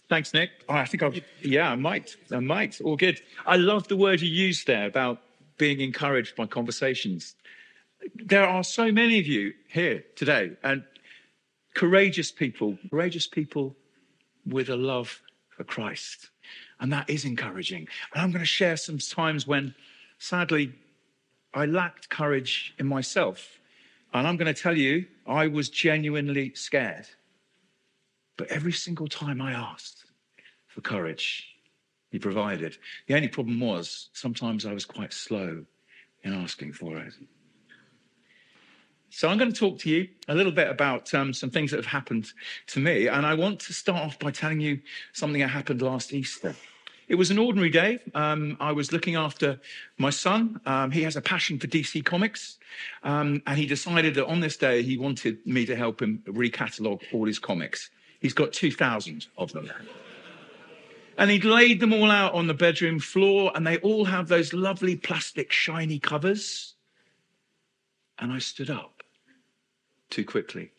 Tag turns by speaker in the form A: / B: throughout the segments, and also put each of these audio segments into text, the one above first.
A: Thanks, Nick. I might. All good. I love the word you used there about being encouraged by conversations. There are so many of you here today, and courageous people with a love for Christ. And that is encouraging. And I'm going to share some times when, sadly, I lacked courage in myself. And I'm going to tell you, I was genuinely scared. But every single time I asked for courage, he provided. The only problem was sometimes I was quite slow in asking for it. So I'm going to talk to you a little bit about some things that have happened to me. And I want to start off by telling you something that happened last Easter. It was an ordinary day. I was looking after my son. He has a passion for DC Comics. And he decided that on this day, he wanted me to help him recatalogue all his comics. He's got 2,000 of them. And he'd laid them all out on the bedroom floor, and they all have those lovely plastic shiny covers. And I stood up too quickly,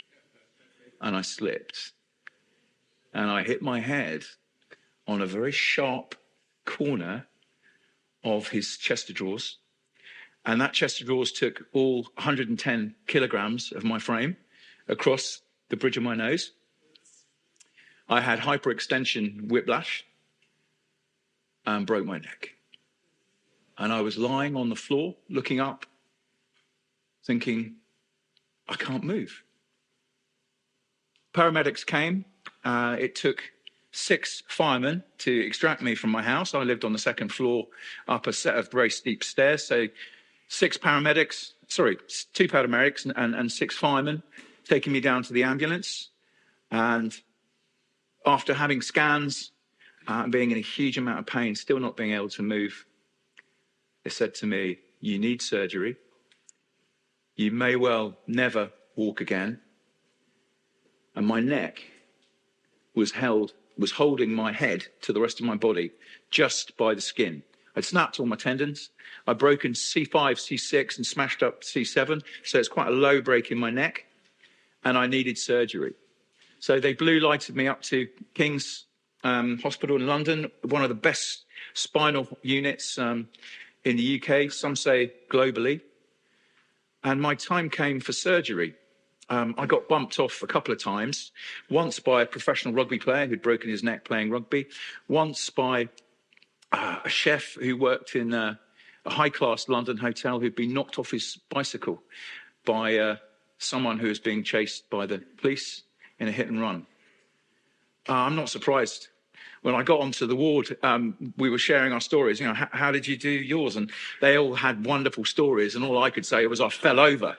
A: and I slipped. And I hit my head on a very sharp corner of his chest of drawers. And that chest of drawers took all 110 kilograms of my frame across the bridge of my nose. I had hyperextension whiplash and broke my neck. And I was lying on the floor, looking up, thinking, I can't move. Paramedics came. It took 6 firemen to extract me from my house. I lived on the second floor up a set of very steep stairs. So 2 paramedics and 6 firemen taking me down to the ambulance. And after having scans, being in a huge amount of pain, still not being able to move, they said to me, you need surgery. You may well never walk again. And my neck was holding my head to the rest of my body just by the skin. I'd snapped all my tendons. I'd broken C5, C6 and smashed up C7. So it's quite a low break in my neck. And I needed surgery. So they blue lighted me up to King's Hospital in London, one of the best spinal units in the UK, some say globally. And my time came for surgery. I got bumped off a couple of times, once by a professional rugby player who'd broken his neck playing rugby, once by a chef who worked in a high-class London hotel who'd been knocked off his bicycle by someone who was being chased by the police in a hit and run. I'm not surprised. When I got onto the ward, we were sharing our stories. You know, how did you do yours? And they all had wonderful stories, and all I could say was I fell over.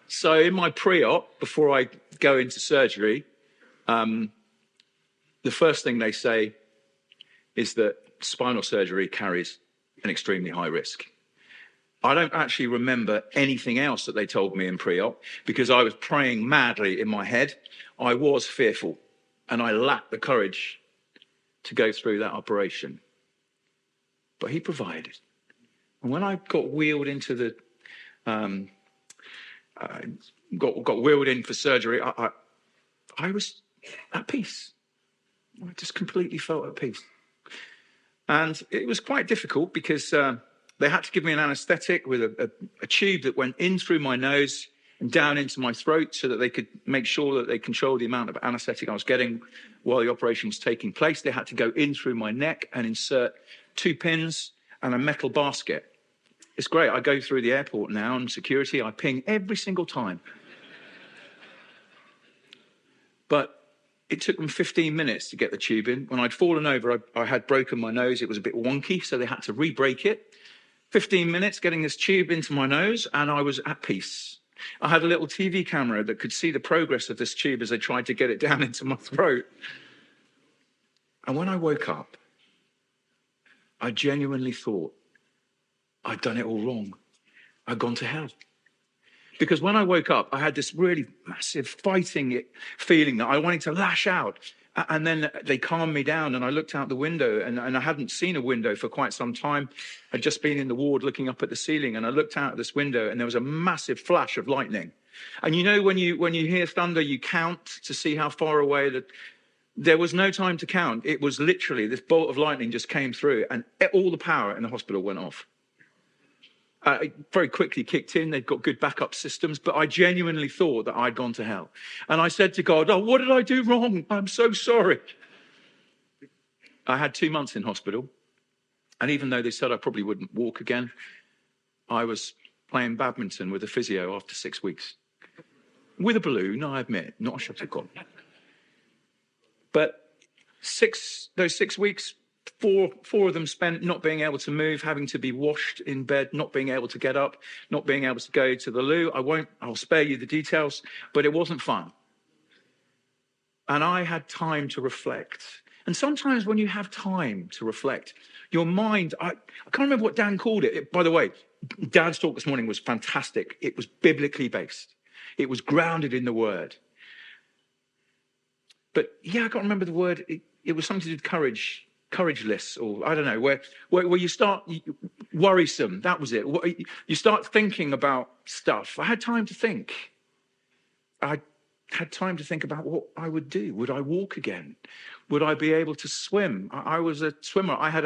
A: So in my pre-op, before I go into surgery, the first thing they say is that spinal surgery carries an extremely high risk. I don't actually remember anything else that they told me in pre-op because I was praying madly in my head. I was fearful and I lacked the courage to go through that operation. But he provided. And when I got wheeled into the, got wheeled in for surgery, I was at peace. I just completely felt at peace. And it was quite difficult because they had to give me an anaesthetic with a tube that went in through my nose and down into my throat so that they could make sure that they controlled the amount of anaesthetic I was getting while the operation was taking place. They had to go in through my neck and insert 2 pins and a metal basket. It's great. I go through the airport now and security, I ping every single time. But it took them 15 minutes to get the tube in. When I'd fallen over, I had broken my nose. It was a bit wonky, so they had to re-break it. 15 minutes getting this tube into my nose, and I was at peace. I had a little TV camera that could see the progress of this tube as they tried to get it down into my throat. And when I woke up, I genuinely thought I'd done it all wrong. I'd gone to hell. Because when I woke up, I had this really massive fighting feeling that I wanted to lash out. And then they calmed me down and I looked out the window and I hadn't seen a window for quite some time. I'd just been in the ward looking up at the ceiling and I looked out at this window and there was a massive flash of lightning. And when you hear thunder, you count to see how far away that. There was no time to count. It was literally this bolt of lightning just came through and all the power in the hospital went off. It very quickly kicked in. They've got good backup systems, but I genuinely thought that I'd gone to hell. And I said to God, oh, what did I do wrong? I'm so sorry. I had 2 months in hospital. And even though they said I probably wouldn't walk again, I was playing badminton with a physio after 6 weeks. With a balloon, I admit, not a shuttlecock. But those 6 weeks, four of them spent not being able to move, having to be washed in bed, not being able to get up, not being able to go to the loo. I'll spare you the details, but it wasn't fun. And I had time to reflect. And sometimes when you have time to reflect, your mind, I can't remember what Dan called it. By the way, Dan's talk this morning was fantastic. It was biblically based. It was grounded in the word. But yeah, I can't remember the word. It was something to do with courage, courageless, or I don't know, where you start worrisome. That was it. You start thinking about stuff. I had time to think. I had time to think about what I would do. Would I walk again? Would I be able to swim? I was a swimmer. I had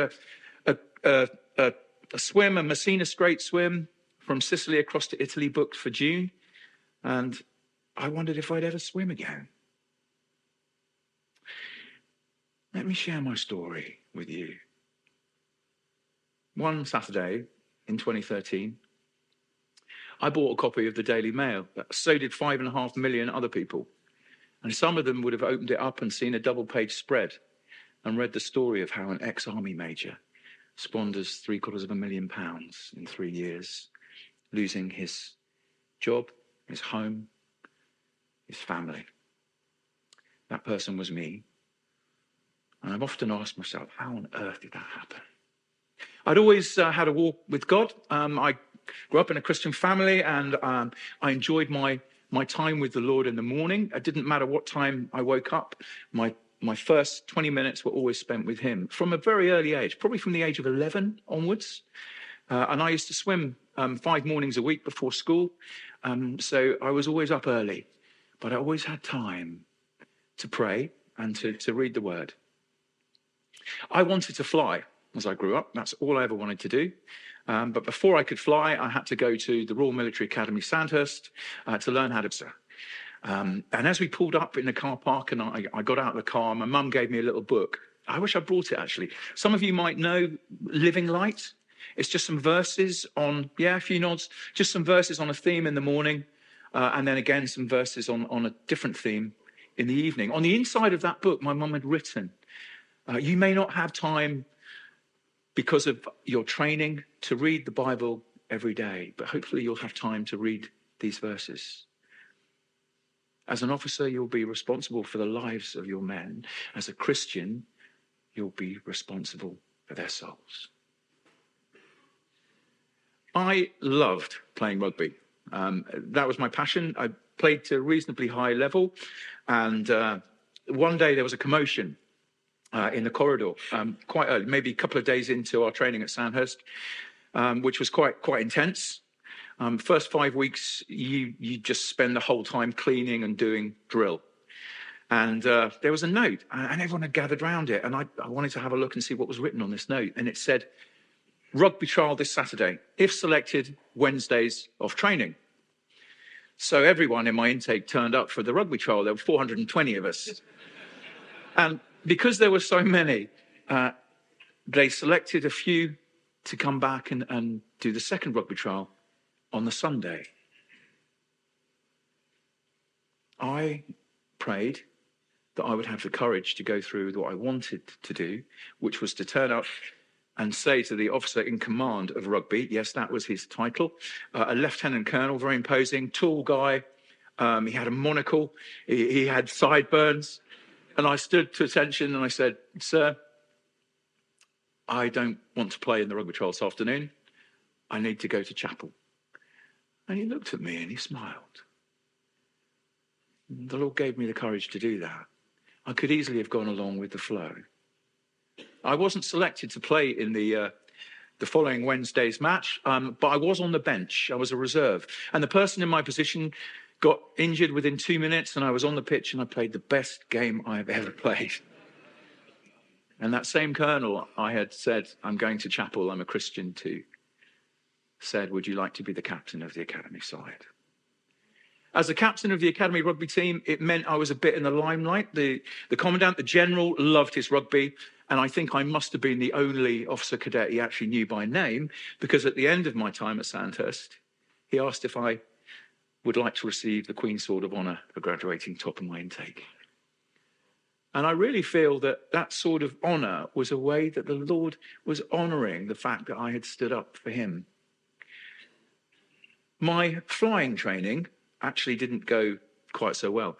A: a swim, a Messina Strait swim from Sicily across to Italy booked for June. And I wondered if I'd ever swim again. Let me share my story with you. One Saturday in 2013, I bought a copy of the Daily Mail. So did 5.5 million other people. And some of them would have opened it up and seen a double-page spread and read the story of how an ex-army major squanders £750,000 in 3 years, losing his job, his home, his family. That person was me. And I've often asked myself, how on earth did that happen? I'd always had a walk with God. I grew up in a Christian family, and I enjoyed my time with the Lord in the morning. It didn't matter what time I woke up. My first 20 minutes were always spent with him from a very early age, probably from the age of 11 onwards. And I used to swim 5 mornings a week before school. So I was always up early, but I always had time to pray and to read the word. I wanted to fly as I grew up. That's all I ever wanted to do. But before I could fly, I had to go to the Royal Military Academy, Sandhurst, to learn how to. And as we pulled up in the car park and I got out of the car, my mum gave me a little book. I wish I brought it, actually. Some of you might know Living Light. It's just some verses on, a few nods, just some verses on a theme in the morning, and then again some verses on a different theme in the evening. On the inside of that book, my mum had written, you may not have time because of your training to read the Bible every day, but hopefully you'll have time to read these verses. As an officer, you'll be responsible for the lives of your men. As a Christian, you'll be responsible for their souls. I loved playing rugby. That was my passion. I played to a reasonably high level, and one day there was a commotion in the corridor, quite early, maybe a couple of days into our training at Sandhurst, which was quite intense. First 5 weeks, you just spend the whole time cleaning and doing drill. And there was a note, and everyone had gathered around it, and I wanted to have a look and see what was written on this note. And it said, rugby trial this Saturday. If selected, Wednesdays off training. So everyone in my intake turned up for the rugby trial. There were 420 of us. And because there were so many, they selected a few to come back and do the second rugby trial on the Sunday. I prayed that I would have the courage to go through with what I wanted to do, which was to turn up and say to the officer in command of rugby, yes, that was his title, a lieutenant colonel, very imposing, tall guy. He had a monocle. He had sideburns. And I stood to attention and I said, sir, I don't want to play in the rugby trial this afternoon. I need to go to chapel. And he looked at me and he smiled. The Lord gave me the courage to do that. I could easily have gone along with the flow. I wasn't selected to play in the following Wednesday's match, but I was on the bench. I was a reserve. And the person in my position got injured within 2 minutes, and I was on the pitch and I played the best game I've ever played. And that same colonel I had said, I'm going to chapel, I'm a Christian too, said, would you like to be the captain of the academy side? As the captain of the academy rugby team, it meant I was a bit in the limelight. The commandant, the general, loved his rugby. And I think I must have been the only officer cadet he actually knew by name, because at the end of my time at Sandhurst, he asked if I would like to receive the Queen's Sword of Honour for graduating top of my intake. And I really feel that that sort of honour was a way that the Lord was honouring the fact that I had stood up for him. My flying training actually didn't go quite so well.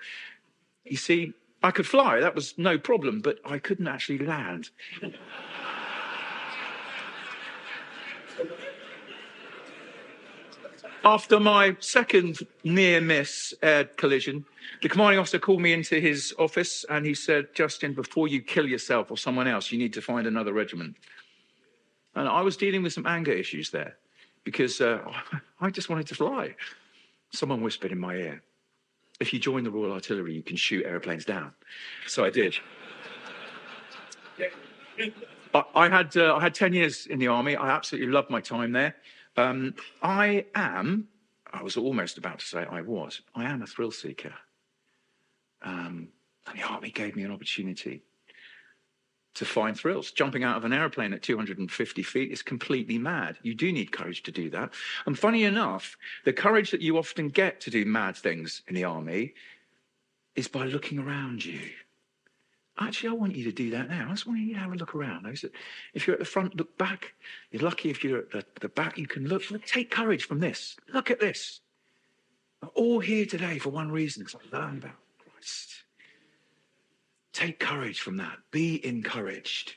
A: You see, I could fly, that was no problem, but I couldn't actually land. After my second near-miss air collision, the commanding officer called me into his office and he said, Justin, before you kill yourself or someone else, you need to find another regiment. And I was dealing with some anger issues there because I just wanted to fly. Someone whispered in my ear, if you join the Royal Artillery, you can shoot aeroplanes down. So I did. I had 10 years in the army. I absolutely loved my time there. I was almost about to say I am a thrill seeker. And the army gave me an opportunity to find thrills. Jumping out of an airplane at 250 feet is completely mad. You do need courage to do that. And funny enough, the courage that you often get to do mad things in the army is by looking around you. Actually, I want you to do that now. I just want you to have a look around. If you're at the front, look back. You're lucky if you're at the back, you can look. Take courage from this. Look at this. We're all here today for one reason. It's to learn about Christ. Take courage from that. Be encouraged.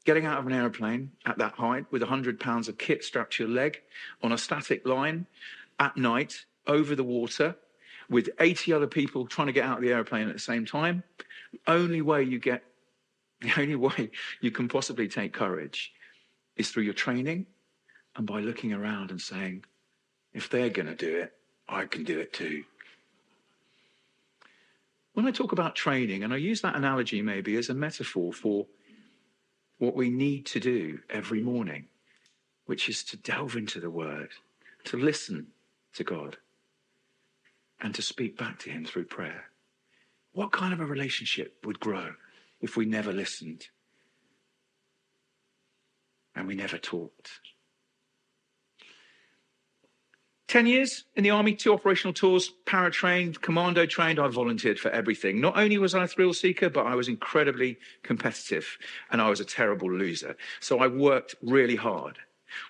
A: Getting out of an airplane at that height with 100 pounds of kit strapped to your leg on a static line at night over the water with 80 other people trying to get out of the airplane at the same time. The only way you can possibly take courage is through your training and by looking around and saying, if they're going to do it, I can do it too. When I talk about training, and I use that analogy maybe as a metaphor for what we need to do every morning, which is to delve into the Word, to listen to God, and to speak back to him through prayer. What kind of a relationship would grow if we never listened and we never talked? 10 years in the army, 2 operational tours, para-trained, commando trained. I volunteered for everything. Not only was I a thrill seeker, but I was incredibly competitive and I was a terrible loser. So I worked really hard.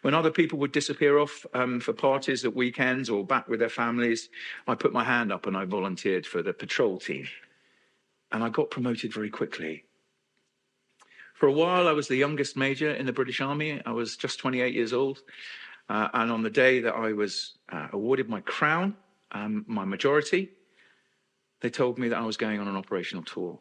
A: When other people would disappear off for parties at weekends or back with their families, I put my hand up and I volunteered for the patrol team. And I got promoted very quickly. For a while, I was the youngest major in the British Army. I was just 28 years old. And on the day that I was awarded my crown, my majority, they told me that I was going on an operational tour.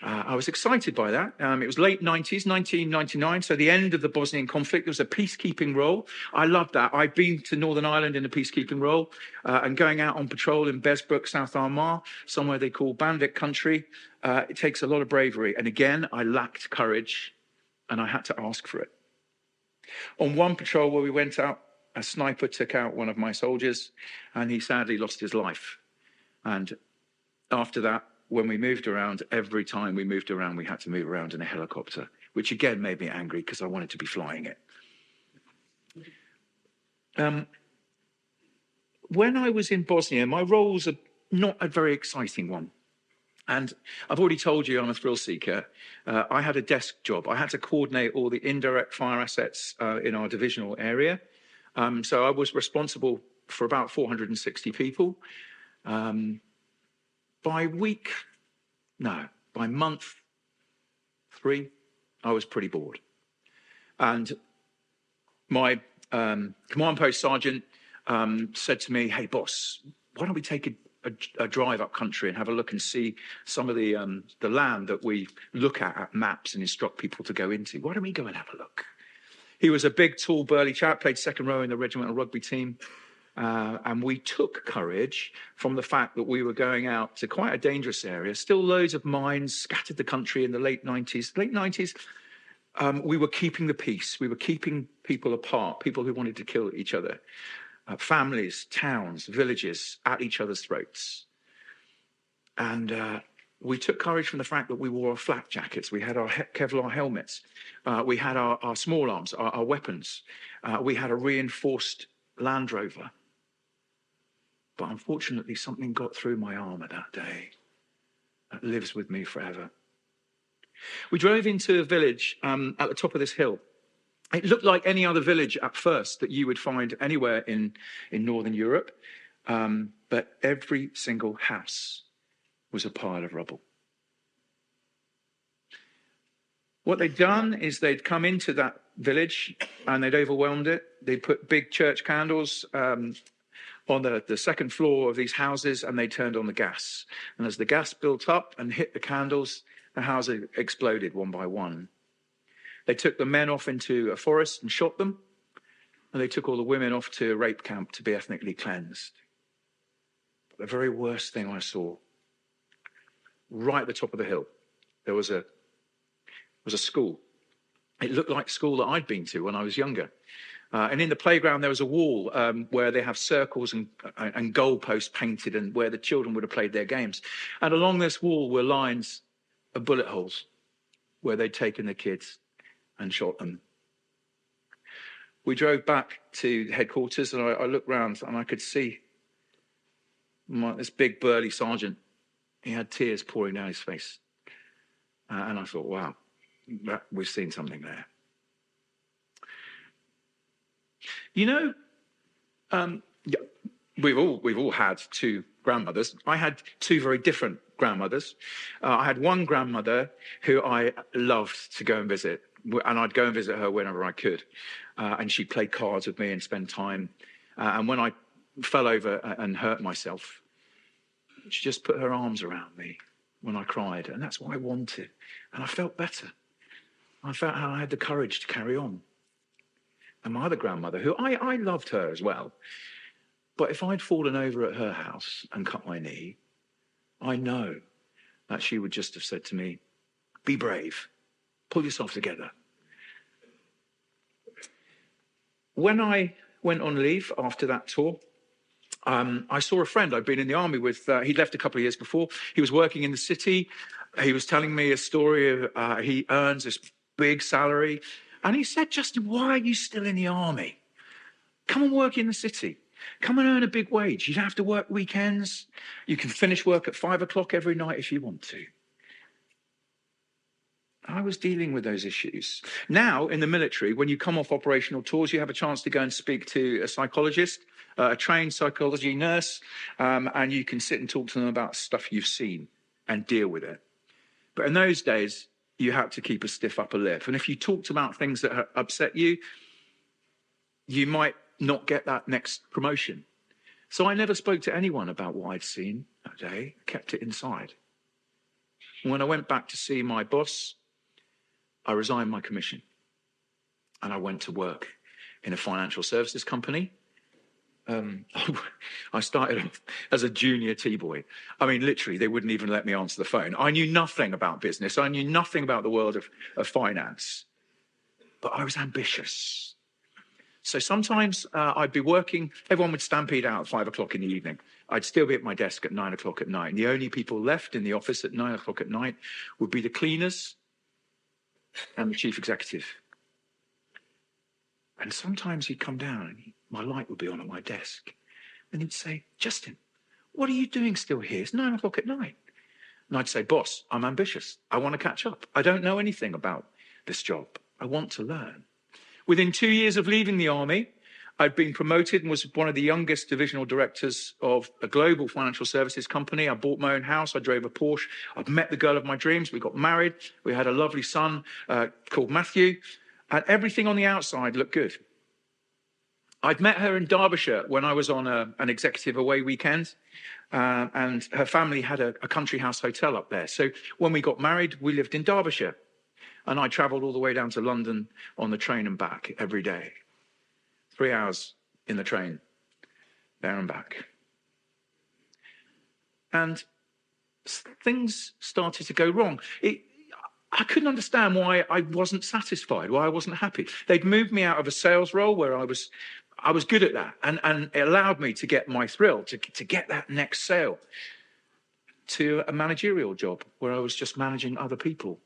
A: I was excited by that. It was late 90s, 1999, so the end of the Bosnian conflict. There was a peacekeeping role. I loved that. I'd been to Northern Ireland in a peacekeeping role and going out on patrol in Besbrook, South Armagh, somewhere they call Bandit country. It takes a lot of bravery. And again, I lacked courage and I had to ask for it. On one patrol where we went out, a sniper took out one of my soldiers and he sadly lost his life. And after that, when we moved around, every time we moved around, we had to move around in a helicopter, which again made me angry because I wanted to be flying it. When I was in Bosnia, my role was not a very exciting one. And I've already told you I'm a thrill seeker. I had a desk job. I had to coordinate all the indirect fire assets in our divisional area. So I was responsible for about 460 people. By month 3, I was pretty bored. And my command post sergeant said to me, hey, boss, why don't we take a drive up country and have a look and see some of the land that we look at maps and instruct people to go into? Why don't we go and have a look? He was a big, tall, burly chap, played second row in the regimental rugby team. And we took courage from the fact that we were going out to quite a dangerous area. Still loads of mines scattered the country in the late 90s. Late 90s, we were keeping the peace. We were keeping people apart, people who wanted to kill each other. Families, towns, villages at each other's throats. And we took courage from the fact that we wore our flak jackets. We had our Kevlar helmets. We had our small arms, our weapons. We had a reinforced Land Rover. But unfortunately, something got through my armour that day. That lives with me forever. We drove into a village at the top of this hill. It looked like any other village at first that you would find anywhere in Northern Europe. But every single house was a pile of rubble. What they'd done is they'd come into that village and they'd overwhelmed it. They put big church candles on the second floor of these houses, and they turned on the gas. And as the gas built up and hit the candles, the houses exploded one by one. They took the men off into a forest and shot them, and they took all the women off to a rape camp to be ethnically cleansed. But the very worst thing I saw, right at the top of the hill, there was a school. It looked like school that I'd been to when I was younger. And in the playground, there was a wall where they have circles and goalposts painted, and where the children would have played their games. And along this wall were lines of bullet holes where they'd taken the kids and shot them. We drove back to headquarters, and I looked round and I could see this big burly sergeant. He had tears pouring down his face. And I thought, wow, we've seen something there. You know, we've all had two grandmothers. I had two very different grandmothers. I had one grandmother who I loved to go and visit, and I'd go and visit her whenever I could. And she played cards with me and spent time. And when I fell over and hurt myself, she just put her arms around me when I cried, and that's what I wanted. And I felt better. I felt how I had the courage to carry on. And my other grandmother, who I loved her as well, but if I'd fallen over at her house and cut my knee, I know that she would just have said to me, be brave, pull yourself together. When I went on leave after that tour, I saw a friend I'd been in the army with. He'd left a couple of years before. He was working in the city. He was telling me a story of he earns this big salary. And he said, Justin, why are you still in the army? Come and work in the city. Come and earn a big wage. You don't have to work weekends. You can finish work at 5 o'clock every night if you want to. I was dealing with those issues. Now, in the military, when you come off operational tours, you have a chance to go and speak to a psychologist, a trained psychology nurse, and you can sit and talk to them about stuff you've seen and deal with it. But in those days, you had to keep a stiff upper lip. And if you talked about things that upset you, you might not get that next promotion. So I never spoke to anyone about what I'd seen that day, kept it inside. When I went back to see my boss, I resigned my commission and I went to work in a financial services company. I started off as a junior T-boy. I mean, literally, they wouldn't even let me answer the phone. I knew nothing about business. I knew nothing about the world of finance. But I was ambitious. So sometimes I'd be working. Everyone would stampede out at 5 o'clock in the evening. I'd still be at my desk at 9 o'clock at night. And the only people left in the office at 9 o'clock at night would be the cleaners and the chief executive. And sometimes he'd come down and my light would be on at my desk. And he'd say, Justin, what are you doing still here? It's 9 o'clock at night. And I'd say, boss, I'm ambitious. I want to catch up. I don't know anything about this job. I want to learn. Within 2 years of leaving the army, I'd been promoted and was one of the youngest divisional directors of a global financial services company. I bought my own house. I drove a Porsche. I'd met the girl of my dreams. We got married. We had a lovely son called Matthew. And everything on the outside looked good. I'd met her in Derbyshire when I was on an executive away weekend. And her family had a country house hotel up there. So when we got married, we lived in Derbyshire. And I travelled all the way down to London on the train and back every day. 3 hours in the train. there and back. And things started to go wrong. I couldn't understand why I wasn't satisfied, why I wasn't happy. They'd moved me out of a sales role where I was good at that, and it allowed me to get my thrill, to get that next sale, to a managerial job where I was just managing other people.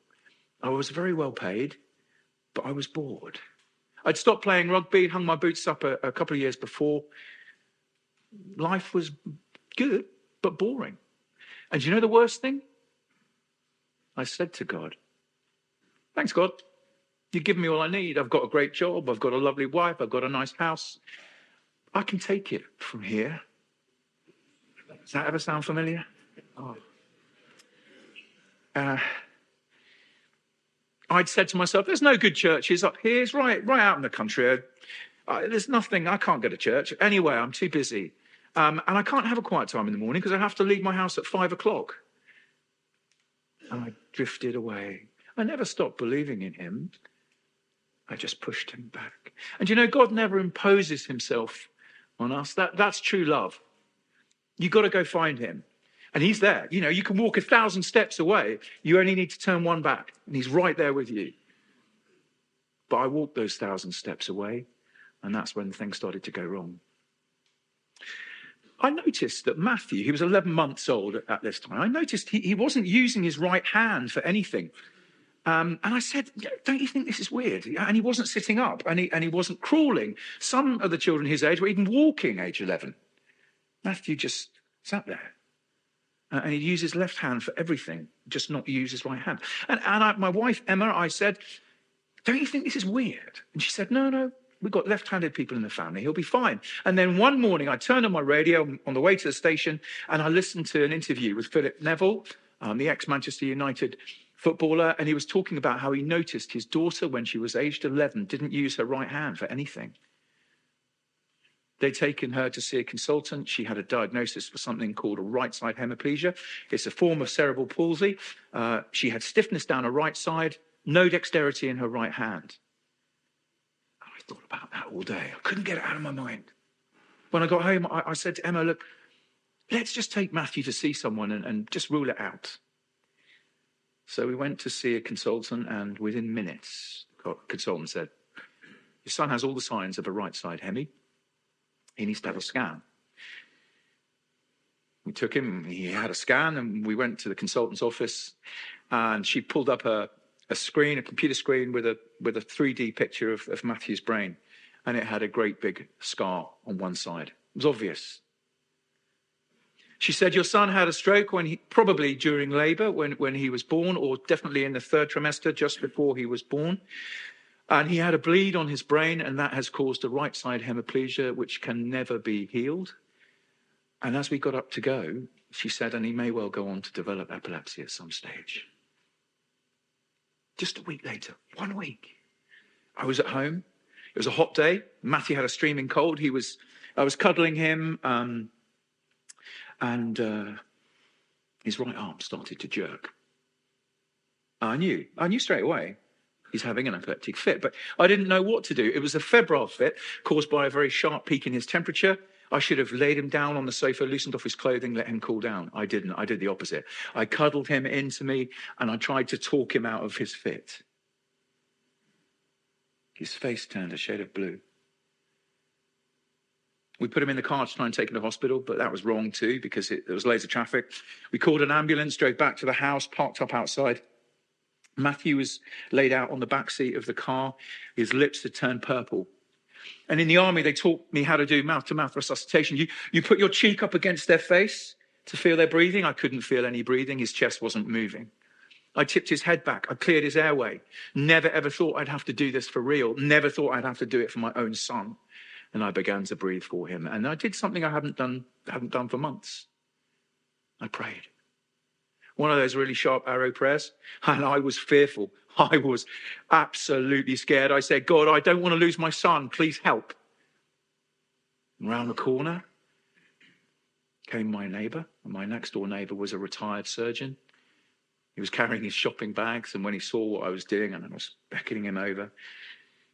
A: I was very well paid, but I was bored. I'd stopped playing rugby, hung my boots up a couple of years before. Life was good, but boring. And you know the worst thing? I said to God, thanks, God. You've given me all I need. I've got a great job. I've got a lovely wife. I've got a nice house. I can take it from here. Does that ever sound familiar? Oh. I'd said to myself, there's no good churches up here. It's right out in the country. There's nothing. I can't go to church. Anyway, I'm too busy. And I can't have a quiet time in the morning because I have to leave my house at 5 o'clock. And I drifted away. I never stopped believing in him. I just pushed him back. And you know, God never imposes himself on us. That's true love. You've got to go find him. And he's there. You know, you can walk 1,000 steps away. You only need to turn one back. And he's right there with you. But I walked those 1,000 steps away. And that's when things started to go wrong. I noticed that Matthew, he was 11 months old at this time. I noticed he wasn't using his right hand for anything. And I said, don't you think this is weird? And he wasn't sitting up and he wasn't crawling. Some of the children his age were even walking, age 11. Matthew just sat there. And he'd use his left hand for everything, just not use his right hand. And my wife, Emma, I said, don't you think this is weird? And she said, no, we've got left-handed people in the family. He'll be fine. And then one morning, I turned on my radio on the way to the station, and I listened to an interview with Philip Neville, the ex-Manchester United footballer, and he was talking about how he noticed his daughter, when she was aged 11, didn't use her right hand for anything. They'd taken her to see a consultant. She had a diagnosis for something called a right-side hemiplegia. It's a form of cerebral palsy. She had stiffness down her right side, no dexterity in her right hand. I thought about that all day. I couldn't get it out of my mind. When I got home, I said to Emma, look, let's just take Matthew to see someone and just rule it out. So we went to see a consultant, and within minutes, the consultant said, your son has all the signs of a right-side hemi. He needs to have a scan. We took him, he had a scan, and we went to the consultant's office, and she pulled up a computer screen with a 3D picture of Matthew's brain, and it had a great big scar on one side. It was obvious. She said, your son had a stroke probably during labor when he was born, or definitely in the 3rd trimester, just before he was born. And he had a bleed on his brain, and that has caused a right-side hemiplegia, which can never be healed. And as we got up to go, she said, and he may well go on to develop epilepsy at some stage. Just a week later, 1 week, I was at home. It was a hot day. Matthew had a streaming cold. I was cuddling him, and his right arm started to jerk. I knew straight away. He's having an epileptic fit, but I didn't know what to do. It was a febrile fit caused by a very sharp peak in his temperature. I should have laid him down on the sofa, loosened off his clothing, let him cool down. I didn't. I did the opposite. I cuddled him into me, and I tried to talk him out of his fit. His face turned a shade of blue. We put him in the car to try and take him to hospital, but that was wrong too, because there was loads of traffic. We called an ambulance, drove back to the house, parked up outside. Matthew was laid out on the back seat of the car. His lips had turned purple. And in the army, they taught me how to do mouth-to-mouth resuscitation. You put your cheek up against their face to feel their breathing. I couldn't feel any breathing. His chest wasn't moving. I tipped his head back. I cleared his airway. Never, ever thought I'd have to do this for real. Never thought I'd have to do it for my own son. And I began to breathe for him. And I did something I hadn't done for months. I prayed. One of those really sharp arrow prayers. And I was fearful. I was absolutely scared. I said, God, I don't want to lose my son. Please help. And round the corner came my neighbour. And my next door neighbour was a retired surgeon. He was carrying his shopping bags. And when he saw what I was doing, and I was beckoning him over,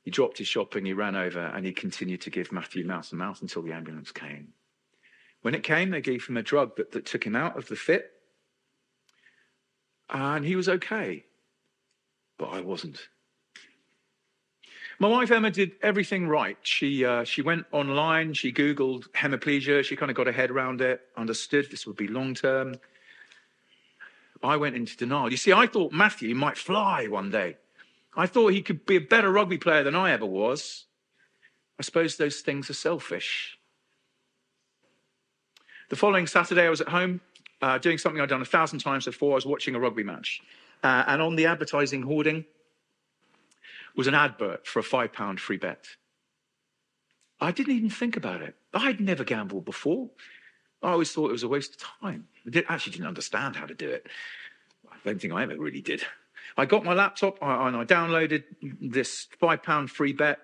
A: he dropped his shopping, he ran over, and he continued to give Matthew mouth to mouth until the ambulance came. When it came, they gave him a drug that took him out of the fit. And he was okay. But I wasn't. My wife Emma did everything right. She went online, she Googled hemiplegia, she kind of got her head around it, understood this would be long-term. I went into denial. You see, I thought Matthew might fly one day. I thought he could be a better rugby player than I ever was. I suppose those things are selfish. The following Saturday, I was at home doing something I'd done 1,000 times before. I was watching a rugby match. And on the advertising hoarding was an advert for a £5 free bet. I didn't even think about it. I'd never gambled before. I always thought it was a waste of time. I actually didn't understand how to do it. I don't think I ever really did. I got my laptop and I downloaded this £5 free bet.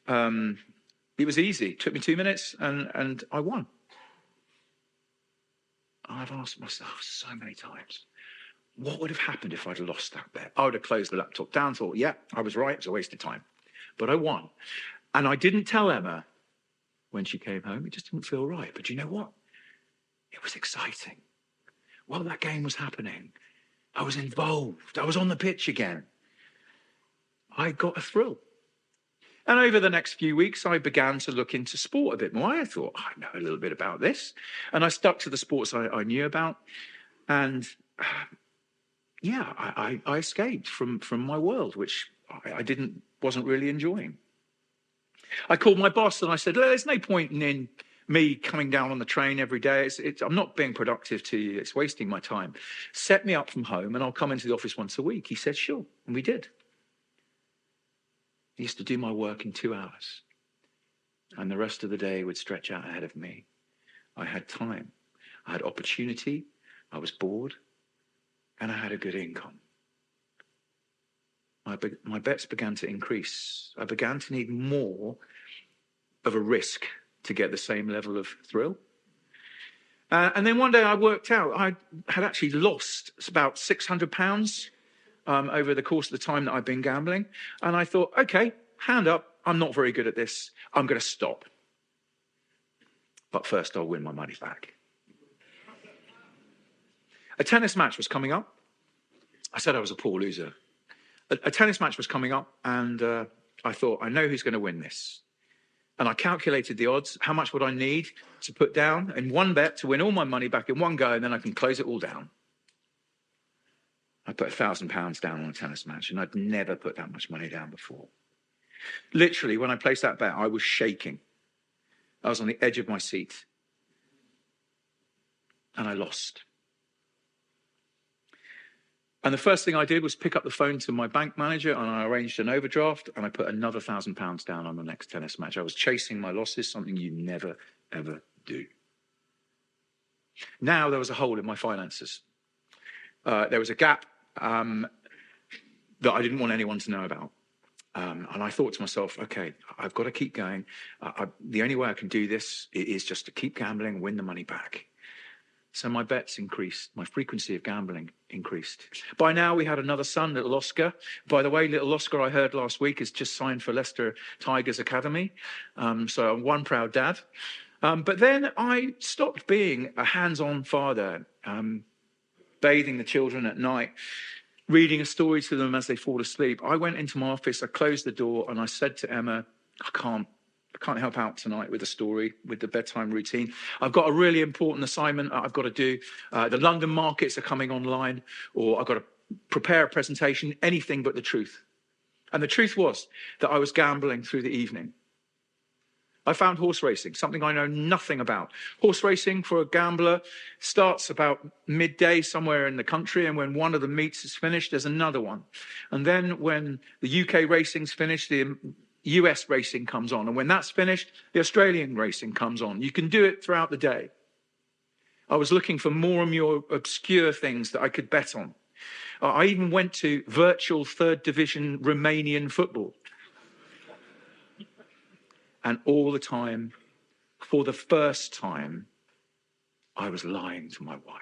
A: It was easy. It took me 2 minutes and I won. I've asked myself so many times, what would have happened if I'd lost that bet? I would have closed the laptop down, thought, yeah, I was right, it was a waste of time. But I won. And I didn't tell Emma when she came home. It just didn't feel right. But you know what? It was exciting. While that game was happening, I was involved. I was on the pitch again. I got a thrill. And over the next few weeks, I began to look into sport a bit more. I thought, I know a little bit about this. And I stuck to the sports I knew about. And I escaped from my world, which I wasn't really enjoying. I called my boss and I said, there's no point in me coming down on the train every day. I'm not being productive to you. It's wasting my time. Set me up from home and I'll come into the office once a week. He said, sure. And we did. I used to do my work in 2 hours. And the rest of the day would stretch out ahead of me. I had time. I had opportunity. I was bored. And I had a good income. My bets began to increase. I began to need more of a risk to get the same level of thrill. And then one day I worked out I had actually lost about £600 over the course of the time that I've been gambling. And I thought, okay, hand up. I'm not very good at this. I'm going to stop. But first I'll win my money back. A tennis match was coming up. I said I was a poor loser. A tennis match was coming up, and I thought, I know who's going to win this. And I calculated the odds. How much would I need to put down in one bet to win all my money back in one go, and then I can close it all down. I put £1,000 down on a tennis match, and I'd never put that much money down before. Literally, when I placed that bet, I was shaking. I was on the edge of my seat. And I lost. And the first thing I did was pick up the phone to my bank manager and I arranged an overdraft and I put another £1,000 down on the next tennis match. I was chasing my losses, something you never, ever do. Now there was a hole in my finances. There was a gap that I didn't want anyone to know about. And I thought to myself, okay, I've got to keep going. The only way I can do this is just to keep gambling, win the money back. So my bets increased. My frequency of gambling increased. By now, we had another son, little Oscar. By the way, little Oscar, I heard last week, has just signed for Leicester Tigers Academy. So I'm one proud dad. But then I stopped being a hands-on father, bathing the children at night, reading a story to them as they fall asleep. I went into my office, I closed the door, and I said to Emma, I can't help out tonight with the story, with the bedtime routine. I've got a really important assignment I've got to do. The London markets are coming online, or I've got to prepare a presentation, anything but the truth. And the truth was that I was gambling through the evening. I found horse racing, something I know nothing about. Horse racing for a gambler starts about midday somewhere in the country, and when one of the meets is finished, there's another one. And then when the UK racing's finished, the US racing comes on. And when that's finished, the Australian racing comes on. You can do it throughout the day. I was looking for more and more obscure things that I could bet on. I even went to virtual third division Romanian football. And all the time, for the first time, I was lying to my wife.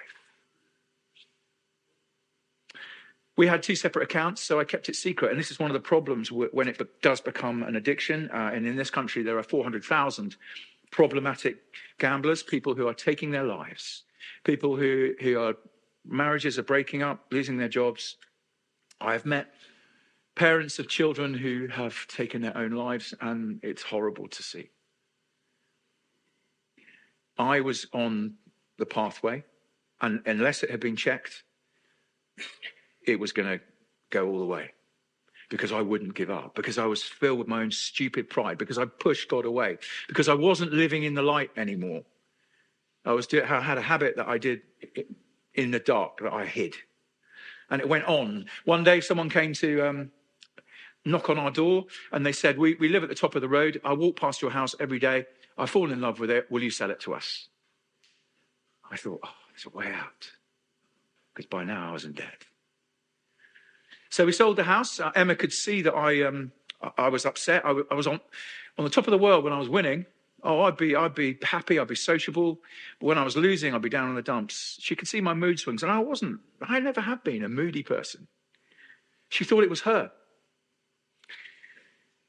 A: We had 2 separate accounts, so I kept it secret. And this is one of the problems when it does become an addiction. And in this country, there are 400,000 problematic gamblers, people who are taking their lives, people who are marriages are breaking up, losing their jobs. I have met parents of children who have taken their own lives, and it's horrible to see. I was on the pathway, and unless it had been checked, it was going to go all the way, because I wouldn't give up, because I was filled with my own stupid pride, because I pushed God away, because I wasn't living in the light anymore. I had a habit that I did in the dark that I hid. And it went on. One day someone came to knock on our door, and they said, we live at the top of the road. I walk past your house every day. I fall in love with it. Will you sell it to us? I thought, there's a way out, because by now I was in debt. So we sold the house. Emma could see that I was upset. I was on the top of the world when I was winning. I'd be happy. I'd be sociable. But when I was losing, I'd be down in the dumps. She could see my mood swings, and I never have been a moody person. She thought it was her.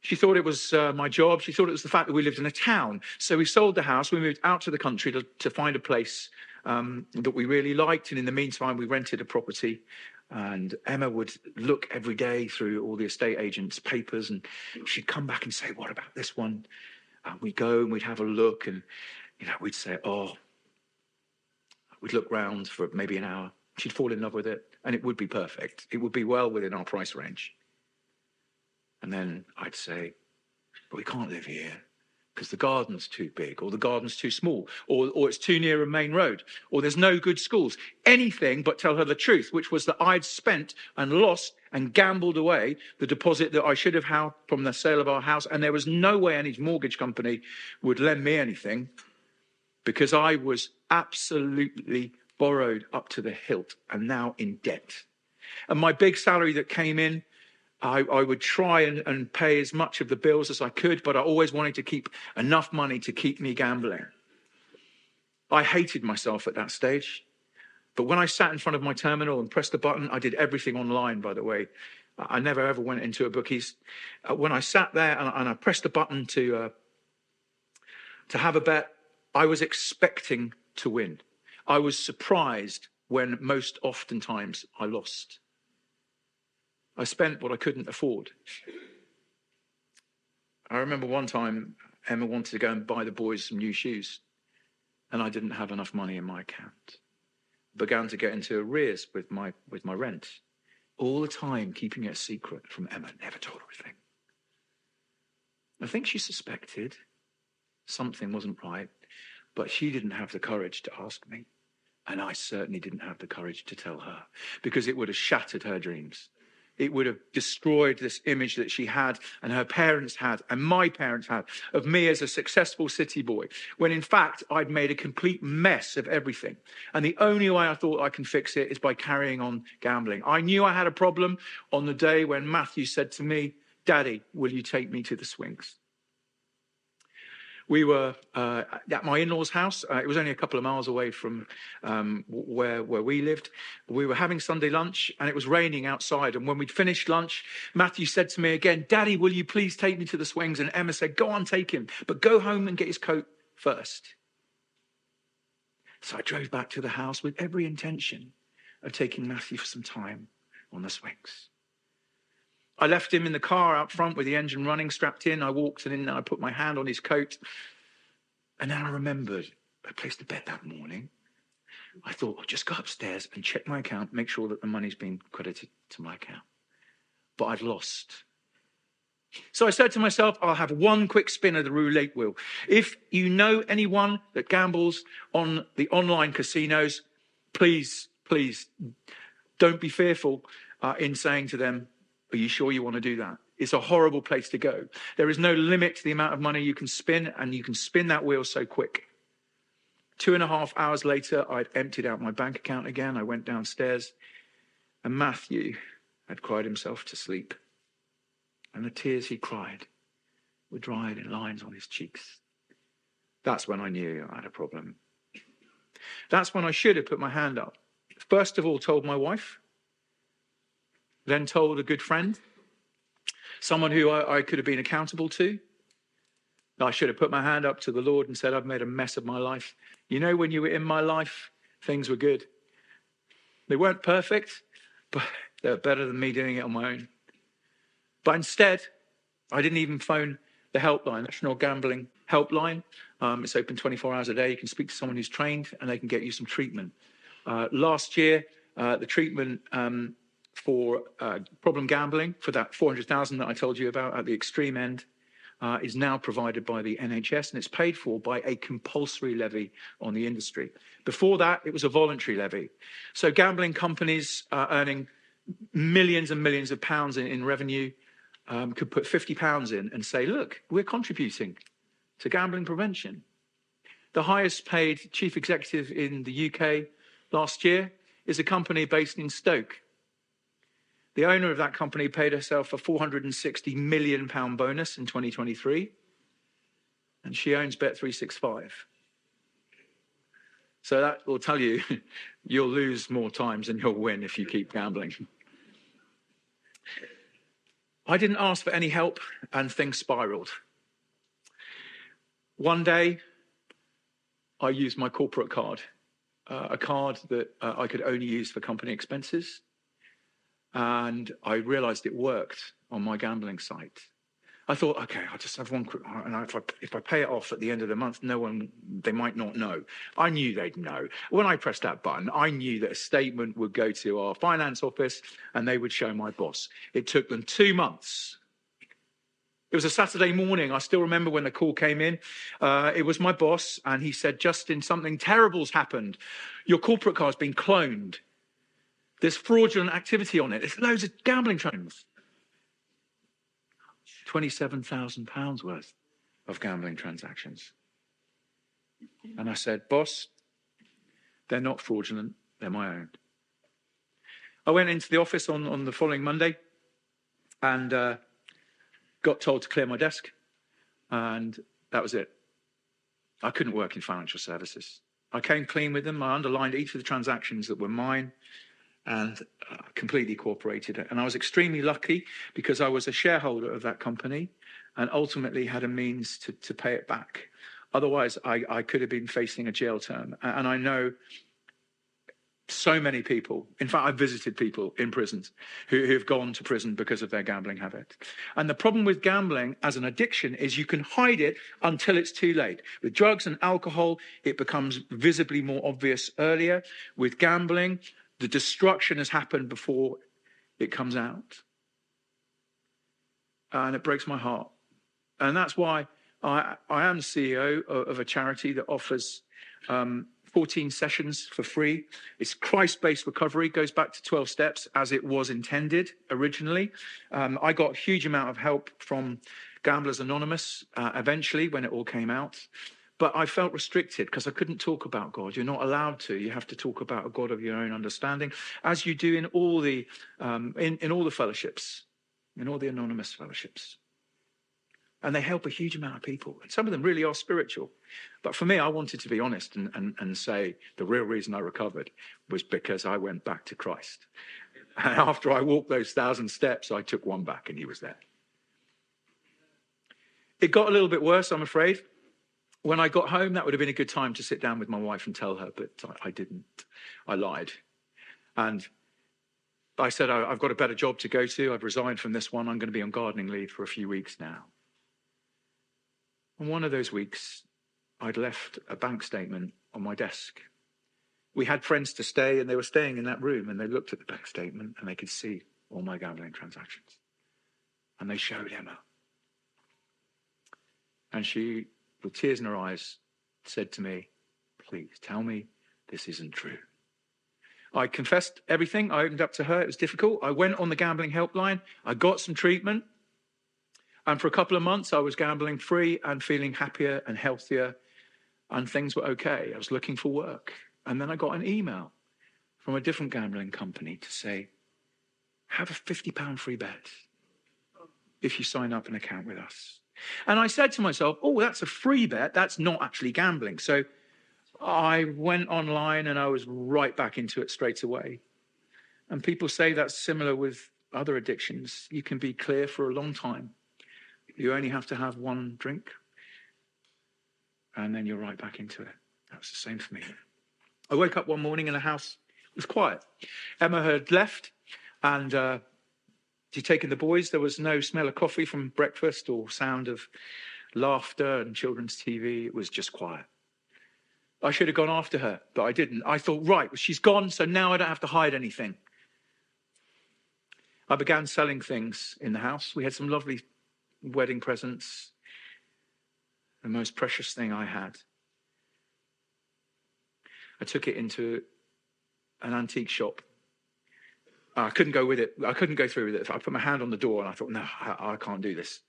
A: She thought it was my job. She thought it was the fact that we lived in a town. So we sold the house. We moved out to the country to find a place that we really liked. And in the meantime, we rented a property. And Emma would look every day through all the estate agents' papers, and she'd come back and say, what about this one? And we'd go and we'd have a look, and we'd say, we'd look round for maybe an hour. She'd fall in love with it, and it would be perfect. It would be well within our price range. And then I'd say, but we can't live here because the garden's too big, or the garden's too small, or it's too near a main road, or there's no good schools. Anything but tell her the truth, which was that I'd spent and lost and gambled away the deposit that I should have had from the sale of our house. And there was no way any mortgage company would lend me anything, because I was absolutely borrowed up to the hilt and now in debt. And my big salary that came in, I would try and pay as much of the bills as I could, but I always wanted to keep enough money to keep me gambling. I hated myself at that stage. But when I sat in front of my terminal and pressed the button, I did everything online, by the way. I never ever went into a bookies. When I sat there and I pressed the button to have a bet, I was expecting to win. I was surprised when most oftentimes I lost. I spent what I couldn't afford. I remember one time Emma wanted to go and buy the boys some new shoes, and I didn't have enough money in my account. Began to get into arrears with my rent. All the time keeping it a secret from Emma, never told her a thing. I think she suspected something wasn't right, but she didn't have the courage to ask me. And I certainly didn't have the courage to tell her, because it would have shattered her dreams. It would have destroyed this image that she had and her parents had and my parents had of me as a successful city boy, when in fact I'd made a complete mess of everything. And the only way I thought I can fix it is by carrying on gambling. I knew I had a problem on the day when Matthew said to me, "Daddy, will you take me to the swings?" We were at my in-laws' house. It was only a couple of miles away from where we lived. We were having Sunday lunch, and it was raining outside. And when we'd finished lunch, Matthew said to me again, "Daddy, will you please take me to the swings?" And Emma said, "Go on, take him, but go home and get his coat first." So I drove back to the house with every intention of taking Matthew for some time on the swings. I left him in the car out front with the engine running, strapped in. I walked in and I put my hand on his coat. And then I remembered I placed a bet that morning. I thought, I'll just go upstairs and check my account, make sure that the money's been credited to my account. But I'd lost. So I said to myself, I'll have one quick spin of the roulette wheel. If you know anyone that gambles on the online casinos, please don't be fearful in saying to them, "Are you sure you want to do that?" It's a horrible place to go. There is no limit to the amount of money you can spin, and you can spin that wheel so quick. 2.5 hours later, I'd emptied out my bank account again. I went downstairs, and Matthew had cried himself to sleep. And the tears he cried were dried in lines on his cheeks. That's when I knew I had a problem. That's when I should have put my hand up. First of all, told my wife, then told a good friend, someone who I could have been accountable to. I should have put my hand up to the Lord and said, I've made a mess of my life. You know, when you were in my life, things were good. They weren't perfect, but they were better than me doing it on my own. But instead, I didn't even phone the helpline, National Gambling Helpline. It's open 24 hours a day. You can speak to someone who's trained and they can get you some treatment. Last year, the treatment for problem gambling, for that 400,000 that I told you about at the extreme end, is now provided by the NHS, and it's paid for by a compulsory levy on the industry. Before that, it was a voluntary levy. So gambling companies earning millions and millions of pounds in revenue could put £50 in and say, look, we're contributing to gambling prevention. The highest paid chief executive in the UK last year is a company based in Stoke. The owner of that company paid herself a £460 million bonus in 2023, and she owns Bet365. So that will tell you you'll lose more times than you'll win if you keep gambling. I didn't ask for any help, and things spiraled. One day, I used my corporate card, a card that I could only use for company expenses. And I realized it worked on my gambling site. I thought, okay, I'll just have one quick, and if I pay it off at the end of the month, they might not know. I knew they'd know. When I pressed that button, I knew that a statement would go to our finance office and they would show my boss. It took them 2 months. It was a Saturday morning. I still remember when the call came in. It was my boss, and he said, Justin, something terrible's happened. Your corporate card's been cloned. There's fraudulent activity on it. There's loads of gambling transactions. £27,000 worth of gambling transactions. And I said, boss, they're not fraudulent. They're my own. I went into the office on the following Monday and got told to clear my desk. And that was it. I couldn't work in financial services. I came clean with them. I underlined each of the transactions that were mine, and completely cooperated. And I was extremely lucky because I was a shareholder of that company and ultimately had a means to pay it back. Otherwise, I could have been facing a jail term. And I know so many people, in fact, I've visited people in prisons who have gone to prison because of their gambling habit. And the problem with gambling as an addiction is you can hide it until it's too late. With drugs and alcohol, it becomes visibly more obvious earlier. With gambling, the destruction has happened before it comes out. And it breaks my heart. And that's why I am CEO of a charity that offers 14 sessions for free. It's Christ-based recovery, goes back to 12 steps as it was intended originally. I got a huge amount of help from Gamblers Anonymous eventually when it all came out. But I felt restricted because I couldn't talk about God. You're not allowed to. You have to talk about a God of your own understanding, as you do in all the in all the fellowships, in all the anonymous fellowships. And they help a huge amount of people. And some of them really are spiritual. But for me, I wanted to be honest and say the real reason I recovered was because I went back to Christ. And after I walked those 1,000 steps, I took one back and he was there. It got a little bit worse, I'm afraid. When I got home, that would have been a good time to sit down with my wife and tell her, but I didn't. I lied. And I said, I've got a better job to go to. I've resigned from this one. I'm going to be on gardening leave for a few weeks now. And one of those weeks, I'd left a bank statement on my desk. We had friends to stay, and they were staying in that room, and they looked at the bank statement, and they could see all my gambling transactions. And they showed Emma. And she, with tears in her eyes, said to me, please tell me this isn't true. I confessed everything. I opened up to her. It was difficult. I went on the gambling helpline. I got some treatment. And for a couple of months, I was gambling free and feeling happier and healthier. And things were okay. I was looking for work. And then I got an email from a different gambling company to say, have a £50 free bet if you sign up an account with us. And I said to myself, oh, that's a free bet. That's not actually gambling. So I went online and I was right back into it straight away. And people say that's similar with other addictions. You can be clear for a long time. You only have to have one drink and then you're right back into it. That was the same for me. I woke up one morning and the house was quiet. Emma had left, and she'd taken the boys. There was no smell of coffee from breakfast or sound of laughter and children's TV. It was just quiet. I should have gone after her, but I didn't. I thought, right, well, she's gone, so now I don't have to hide anything. I began selling things in the house. We had some lovely wedding presents, the most precious thing I had. I took it into an antique shop. I couldn't go with it. I couldn't go through with it. I put my hand on the door and I thought, no, I can't do this.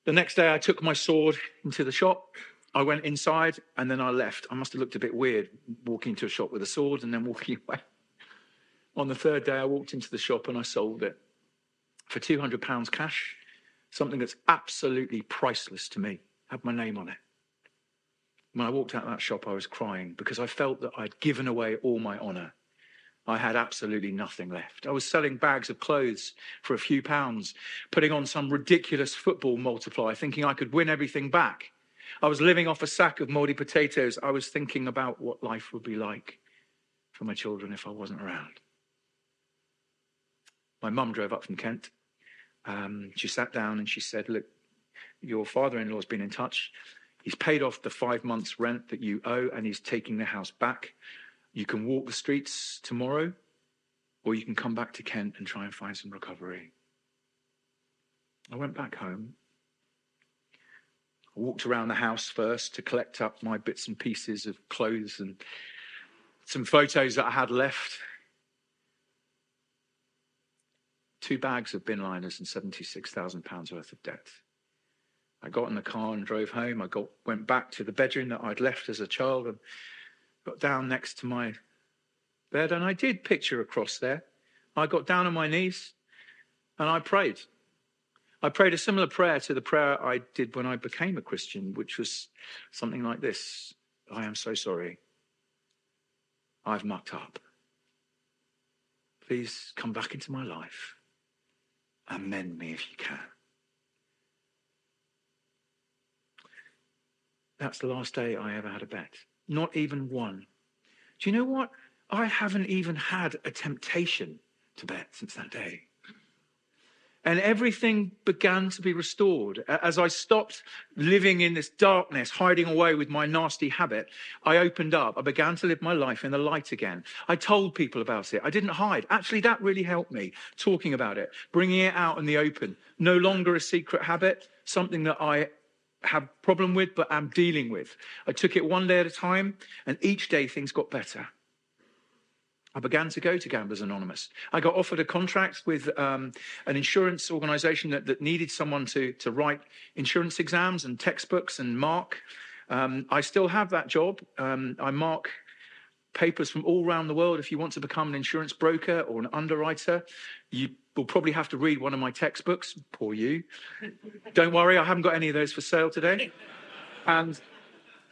A: The next day I took my sword into the shop. I went inside and then I left. I must have looked a bit weird walking into a shop with a sword and then walking away. On the third day I walked into the shop and I sold it for £200 cash, something that's absolutely priceless to me. Had my name on it. When I walked out of that shop, I was crying because I felt that I'd given away all my honour. I had absolutely nothing left. I was selling bags of clothes for a few pounds, putting on some ridiculous football multiplier, thinking I could win everything back. I was living off a sack of mouldy potatoes. I was thinking about what life would be like for my children if I wasn't around. My mum drove up from Kent. She sat down and she said, look, your father-in-law's been in touch. He's paid off the 5 months' rent that you owe, and he's taking the house back. You can walk the streets tomorrow, or you can come back to Kent and try and find some recovery. I went back home. I walked around the house first to collect up my bits and pieces of clothes and some photos that I had left. 2 bags of bin liners and £76,000 worth of debt. I got in the car and drove home. Went back to the bedroom that I'd left as a child and got down next to my bed, and I did picture a cross there. I got down on my knees and I prayed. I prayed a similar prayer to the prayer I did when I became a Christian, which was something like this. I am so sorry. I've mucked up. Please come back into my life and mend me if you can. That's the last day I ever had a bet. Not even one. Do you know what? I haven't even had a temptation to bet since that day. And everything began to be restored. As I stopped living in this darkness, hiding away with my nasty habit, I opened up. I began to live my life in the light again. I told people about it. I didn't hide. Actually, that really helped me, talking about it, bringing it out in the open. No longer a secret habit, something that I have a problem with, but I'm dealing with. I took it one day at a time, and each day things got better. I began to go to Gamblers Anonymous. I got offered a contract with an insurance organisation that needed someone to write insurance exams and textbooks and mark. I still have that job. I mark papers from all around the world. If you want to become an insurance broker or an underwriter, you will probably have to read one of my textbooks. Poor you. Don't worry, I haven't got any of those for sale today.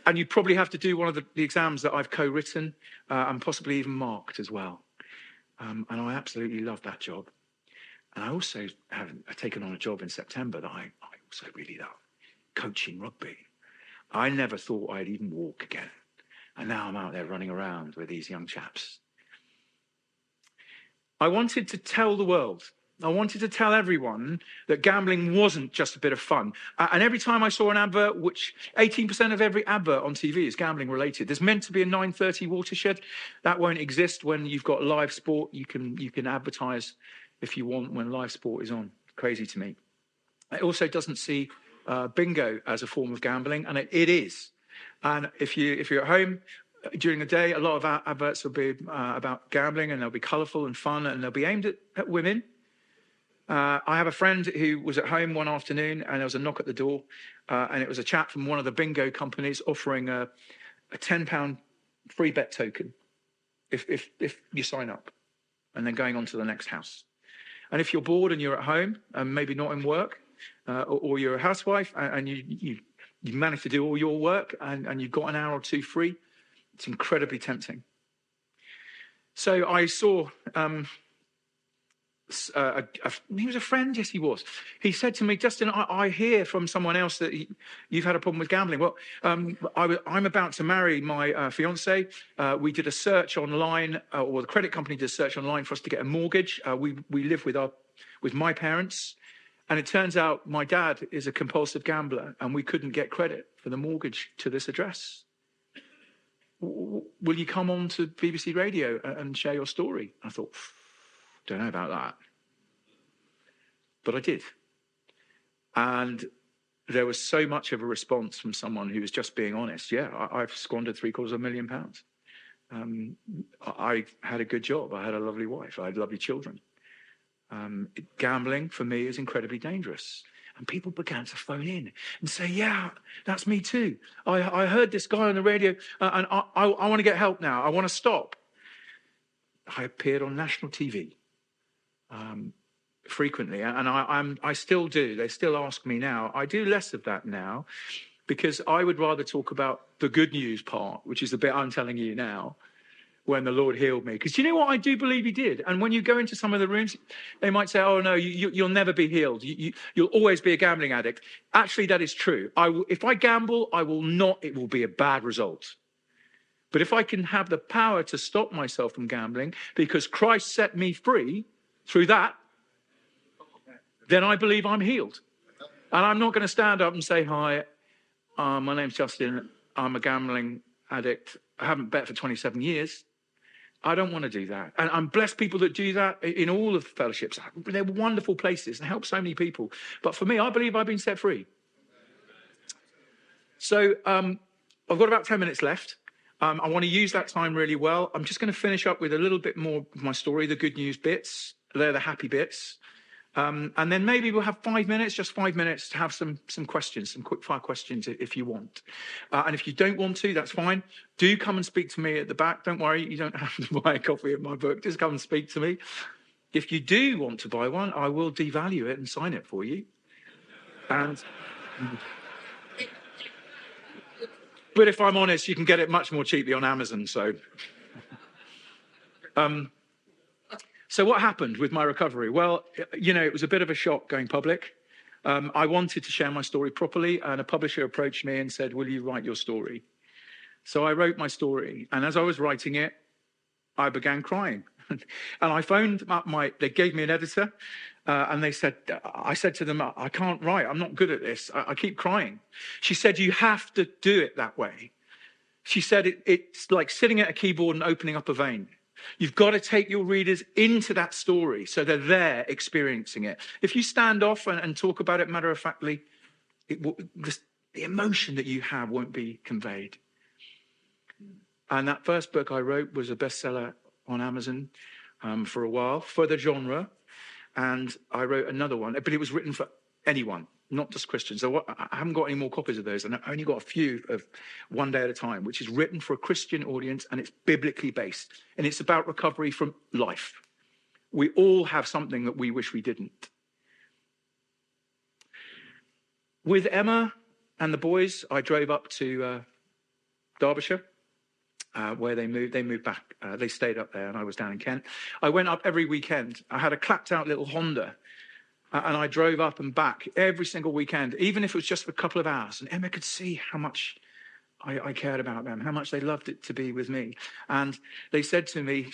A: And you probably have to do one of the exams that I've co-written and possibly even marked as well. And I absolutely love that job. And I also have taken on a job in September that I also really love, coaching rugby. I never thought I'd even walk again. And now I'm out there running around with these young chaps. I wanted to tell the world, I wanted to tell everyone that gambling wasn't just a bit of fun. And every time I saw an advert, which 18% of every advert on TV is gambling related. There's meant to be a 9:30 watershed. That won't exist when you've got live sport. You can advertise if you want when live sport is on. Crazy to me. It also doesn't see bingo as a form of gambling, and it is. And if you're at home during the day, a lot of our adverts will be about gambling, and they'll be colourful and fun, and they'll be aimed at women. I have a friend who was at home one afternoon, and there was a knock at the door, and it was a chap from one of the bingo companies offering a £10 free bet token if you sign up, and then going on to the next house. And if you're bored and you're at home and maybe not in work, or you're a housewife and you manage to do all your work and you've got an hour or two free, it's incredibly tempting. So I saw he was a friend. Yes, he was. He said to me, Justin, I hear from someone else that you've had a problem with gambling. Well, I'm about to marry my fiance. We did a search online, or the credit company did a search online for us to get a mortgage. We live with my parents. And it turns out my dad is a compulsive gambler and we couldn't get credit for the mortgage to this address. Will you come on to BBC Radio and share your story? I thought, don't know about that. But I did. And there was so much of a response from someone who was just being honest. Yeah, I've squandered £750,000. I had a good job. I had a lovely wife. I had lovely children. Gambling for me is incredibly dangerous. And people began to phone in and say, yeah, that's me too. I heard this guy on the radio and I want to get help now. I want to stop. I appeared on national TV frequently, and I still do. They still ask me now. I do less of that now because I would rather talk about the good news part, which is the bit I'm telling you now, when the Lord healed me. Because you know what? I do believe he did. And when you go into some of the rooms, they might say, oh, no, you'll never be healed. You'll always be a gambling addict. Actually, that is true. If I gamble, it will be a bad result. But if I can have the power to stop myself from gambling because Christ set me free through that, then I believe I'm healed. And I'm not going to stand up and say, hi, my name's Justin. I'm a gambling addict. I haven't bet for 27 years. I don't want to do that. And I'm blessed people that do that in all of the fellowships. They're wonderful places and help so many people. But for me, I believe I've been set free. So I've got about 10 minutes left. I want to use that time really well. I'm just going to finish up with a little bit more of my story, the good news bits. They're the happy bits. And then maybe we'll have 5 minutes, just 5 minutes to have some questions, some quick fire questions if you want. And if you don't want to, that's fine. Do come and speak to me at the back. Don't worry, you don't have to buy a copy of my book. Just come and speak to me. If you do want to buy one, I will devalue it and sign it for you. But if I'm honest, you can get it much more cheaply on Amazon. So what happened with my recovery? Well, it was a bit of a shock going public. I wanted to share my story properly, and a publisher approached me and said, will you write your story? So I wrote my story, and as I was writing it, I began crying. And I phoned up they gave me an editor, and I said to them, I can't write, I'm not good at this, I keep crying. She said, you have to do it that way. She said, it's like sitting at a keyboard and opening up a vein. You've got to take your readers into that story so they're there experiencing it. If you stand off and talk about it matter-of-factly, the emotion that you have won't be conveyed. And that first book I wrote was a bestseller on Amazon for a while, for the genre. And I wrote another one, but it was written for anyone, not just Christians. So I haven't got any more copies of those, and I only got a few of One Day at a Time, which is written for a Christian audience, and it's biblically based. And it's about recovery from life. We all have something that we wish we didn't. With Emma and the boys, I drove up to Derbyshire, where they moved. They moved back. They stayed up there, and I was down in Kent. I went up every weekend. I had a clapped-out little Honda, and I drove up and back every single weekend, even if it was just for a couple of hours. And Emma could see how much I cared about them, how much they loved it to be with me. And she said to me,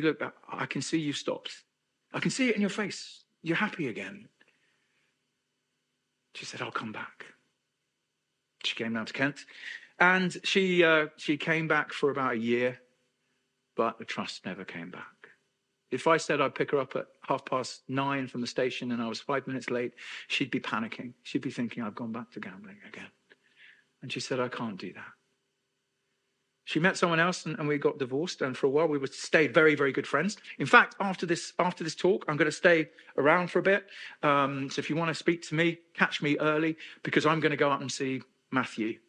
A: look, I can see you've stopped. I can see it in your face. You're happy again. She said, I'll come back. She came down to Kent. And she came back for about a year, but the trust never came back. If I said I'd pick her up at 9:30 from the station and I was 5 minutes late, she'd be panicking. She'd be thinking I've gone back to gambling again. And she said, I can't do that. She met someone else and we got divorced. And for a while, we stayed very, very good friends. In fact, after this talk, I'm going to stay around for a bit. So if you want to speak to me, catch me early, because I'm going to go up and see Matthew,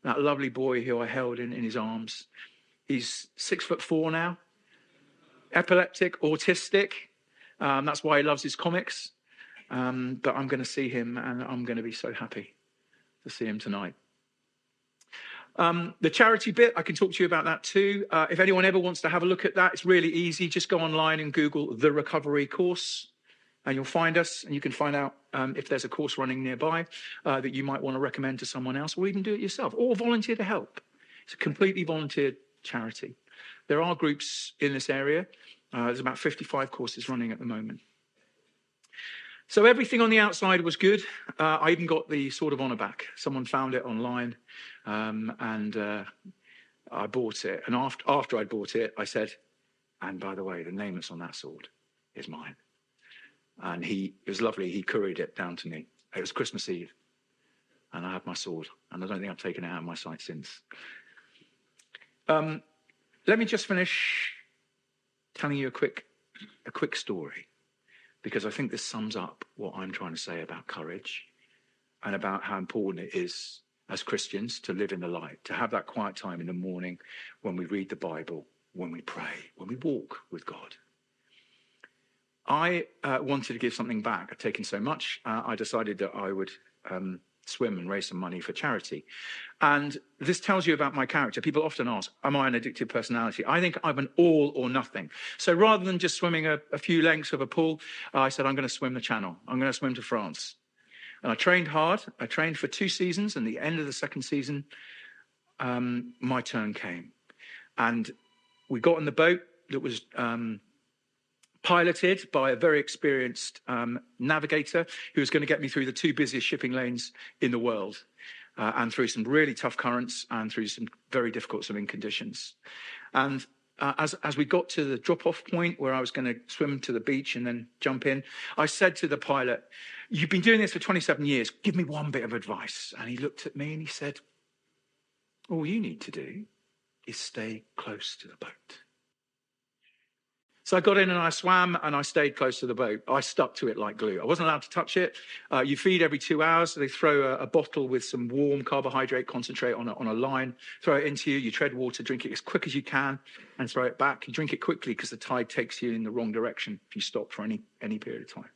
A: that lovely boy who I held in his arms. He's 6'4" now. Epileptic, autistic. That's why he loves his comics. But I'm going to see him, and I'm going to be so happy to see him tonight. The charity bit, I can talk to you about that too. If anyone ever wants to have a look at that, it's really easy. Just go online and Google the recovery course and you'll find us, and you can find out if there's a course running nearby that you might want to recommend to someone else, or even do it yourself, or volunteer to help. It's a completely volunteered charity. There are groups in this area. There's about 55 courses running at the moment. So everything on the outside was good. I even got the Sword of Honor back. Someone found it online, and I bought it. And after I bought it, I said, and by the way, the name that's on that sword is mine. And it was lovely. He couried it down to me. It was Christmas Eve. And I had my sword. And I don't think I've taken it out of my sight since. Let me just finish telling you a quick story, because I think this sums up what I'm trying to say about courage and about how important it is as Christians to live in the light, to have that quiet time in the morning when we read the Bible, when we pray, when we walk with God. I wanted to give something back. I'd taken so much. I decided that I would swim and raise some money for charity. And this tells you about my character. People often ask, am I an addictive personality? I think I'm an all or nothing. So rather than just swimming a few lengths of a pool, I said, I'm going to swim the channel. I'm going to swim to France. And I trained hard. I trained for 2 seasons. And the end of the second season, my turn came. And we got in the boat that was piloted by a very experienced navigator who was going to get me through the 2 busiest shipping lanes in the world, and through some really tough currents and through some very difficult swimming conditions. And as we got to the drop-off point where I was going to swim to the beach and then jump in, I said to the pilot, you've been doing this for 27 years. Give me one bit of advice. And he looked at me and he said, all you need to do is stay close to the boat. So I got in and I swam and I stayed close to the boat. I stuck to it like glue. I wasn't allowed to touch it. You feed every 2 hours. So they throw a bottle with some warm carbohydrate concentrate on a line, throw it into you. You tread water, drink it as quick as you can and throw it back. You drink it quickly because the tide takes you in the wrong direction if you stop for any period of time.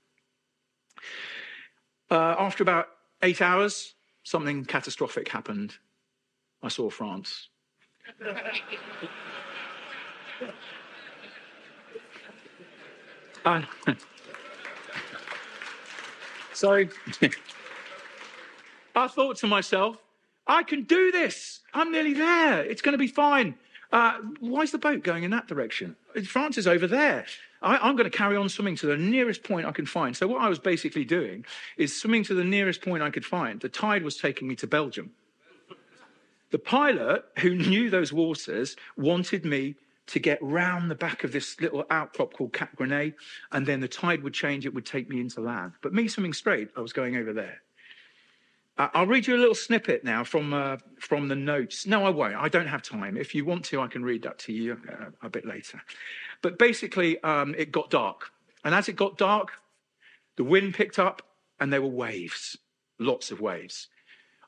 A: After about 8 hours, something catastrophic happened. I saw France. So I thought to myself, I can do this. I'm nearly there. It's going to be fine. Why is the boat going in that direction? France is over there. I'm going to carry on swimming to the nearest point I can find. So what I was basically doing is swimming to the nearest point I could find. The tide was taking me to Belgium. The pilot, who knew those waters, wanted me to get round the back of this little outcrop called Cap Grenade, and then the tide would change, it would take me into land. But me swimming straight, I was going over there. I'll read you a little snippet now from the notes. No, I won't. I don't have time. If you want to, I can read that to you a bit later. But basically, it got dark. And as it got dark, the wind picked up and there were waves, lots of waves.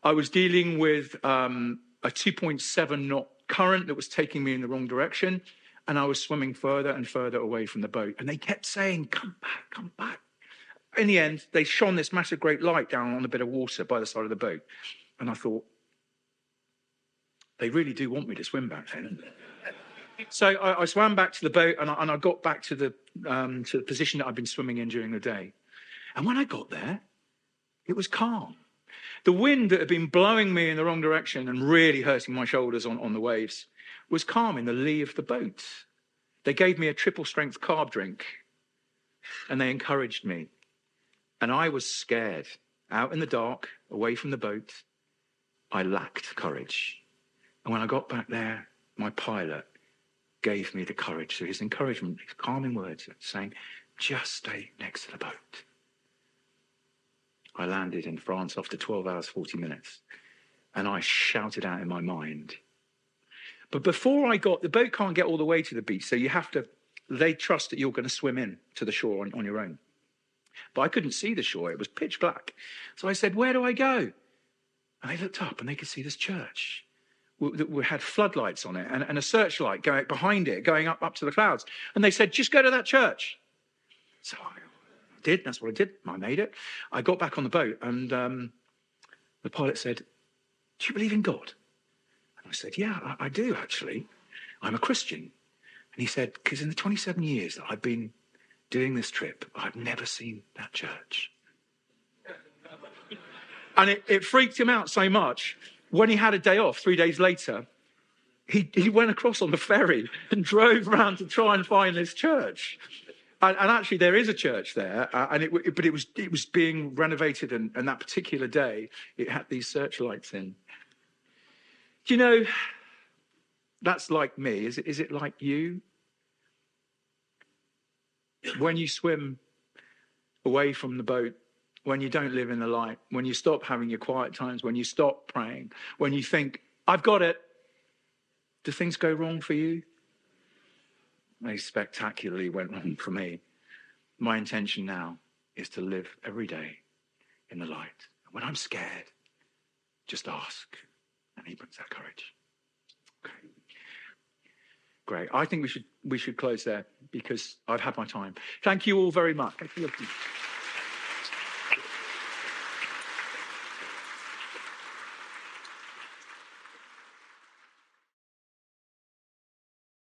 A: I was dealing with a 2.7 knot current that was taking me in the wrong direction, and I was swimming further and further away from the boat. And they kept saying, come back, come back. In the end, they shone this massive great light down on a bit of water by the side of the boat. And I thought, they really do want me to swim back then. So I swam back to the boat, and I got back to the position that I'd been swimming in during the day. And when I got there, it was calm. The wind that had been blowing me in the wrong direction and really hurting my shoulders on the waves was calm in the lee of the boat. They gave me a triple strength carb drink and they encouraged me. And I was scared. Out in the dark, away from the boat, I lacked courage. And when I got back there, my pilot gave me the courage. So his encouragement, his calming words saying, just stay next to the boat. I landed in France after 12 hours, 40 minutes, and I shouted out in my mind. But before the boat can't get all the way to the beach, so they trust that you're going to swim in to the shore on your own. But I couldn't see the shore. It was pitch black. So I said, where do I go? And they looked up and they could see this church. We had floodlights on it and a searchlight going behind it, going up to the clouds. And they said, just go to that church. So that's what I did. I made it. I got back on the boat and the pilot said, do you believe in God? I said, yeah, I do, actually. I'm a Christian. And he said, because in the 27 years that I've been doing this trip, I've never seen that church. And it freaked him out so much. When he had a day off, 3 days later, he went across on the ferry and drove around to try and find this church. And actually, there is a church there, but it was being renovated, and that particular day, it had these searchlights in. Do you know, that's like me. Is it like you? When you swim away from the boat, when you don't live in the light, when you stop having your quiet times, when you stop praying, when you think, I've got it, do things go wrong for you? They spectacularly went wrong for me. My intention now is to live every day in the light. When I'm scared, just ask, and he brings that courage. Okay. Great. I think we should close there because I've had my time. Thank you all very much. Thank you.